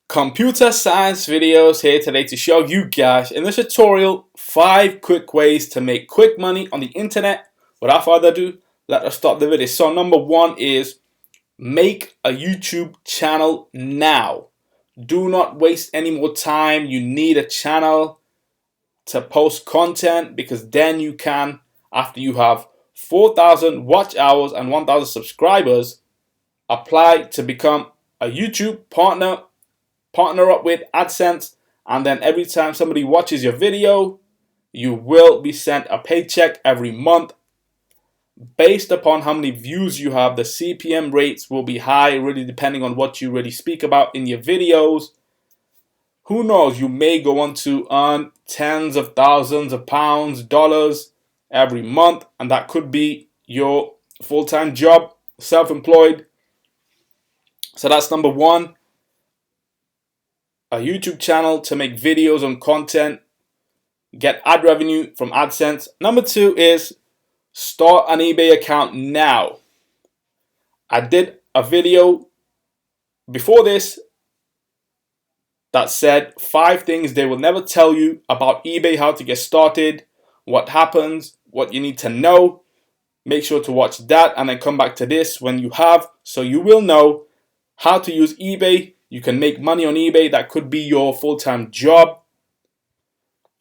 Computer science videos here today to show you guys in this tutorial 5 quick ways to make quick money on the internet. Without further ado, let us start the video. So number 1 is make a YouTube channel now. Do not waste any more time. You need a channel to post content because then you can, after you have 4,000 watch hours and 1,000 subscribers, apply to become a YouTube partner up with AdSense, and then every time somebody watches your video, you will be sent a paycheck every month. Based upon how many views you have, the CPM rates will be high, really depending on what you really speak about in your videos. Who knows, you may go on to earn tens of thousands of pounds, dollars every month, and that could be your full-time job, self-employed. So that's number 1. A YouTube channel to make videos on content, get ad revenue from AdSense. Number 2 is start an eBay account now. I did a video before this that said 5 things they will never tell you about eBay, how to get started, what happens, what you need to know. Make sure to watch that and then come back to this when you have, so you will know how to use eBay. You can make money on eBay. That could be your full-time job.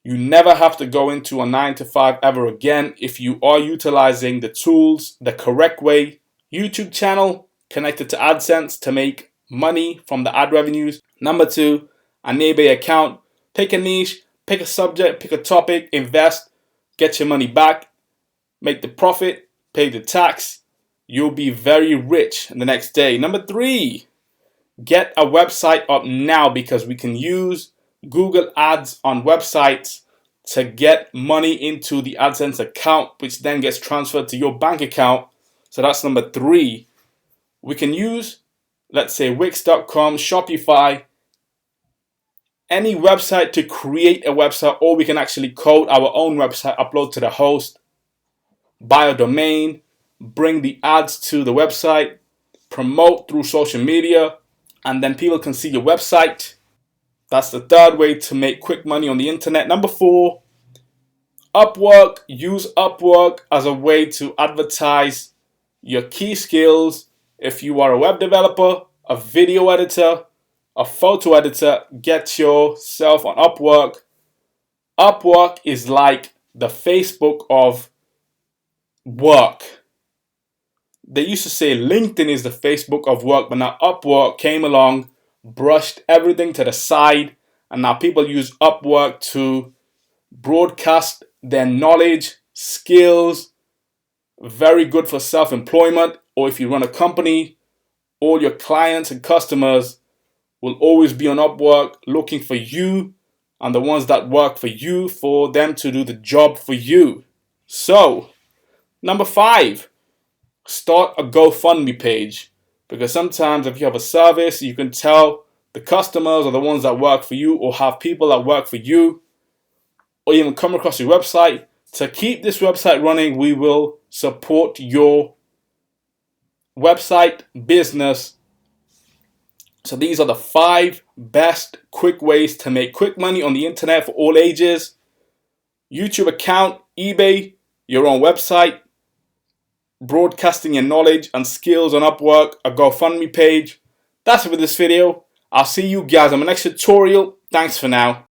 You never have to go into a 9-to-5 ever again if you are utilizing the tools the correct way. YouTube channel connected to AdSense to make money from the ad revenues. Number 2, an eBay account. Pick a niche, pick a subject, pick a topic, invest, get your money back, make the profit, pay the tax. You'll be very rich the next day. Number 3, get a website up now because we can use Google Ads on websites to get money into the AdSense account, which then gets transferred to your bank account. So that's number 3. We can use, let's say, Wix.com, Shopify, any website to create a website, or we can actually code our own website, upload to the host, buy a domain, bring the ads to the website, promote through social media, and then people can see your website. That's the 3rd way to make quick money on the internet. Number 4, Upwork. Use Upwork as a way to advertise your key skills. If you are a web developer, a video editor, a photo editor, get yourself on Upwork. Upwork is like the Facebook of work. They used to say LinkedIn is the Facebook of work, but now Upwork came along, brushed everything to the side, and now people use Upwork to broadcast their knowledge, skills. Very good for self-employment, or if you run a company, all your clients and customers will always be on Upwork looking for you and the ones that work for you, for them to do the job for you. So, number 5. Start a GoFundMe page, because sometimes if you have a service, you can tell the customers or the ones that work for you, or have people that work for you, or even come across your website. To keep this website running, we will support your website business. So these are the 5 best quick ways to make quick money on the internet for all ages. YouTube account, eBay, your own website, broadcasting your knowledge and skills on Upwork, a GoFundMe page. That's it for this video. I'll see you guys on my next tutorial. Thanks for now.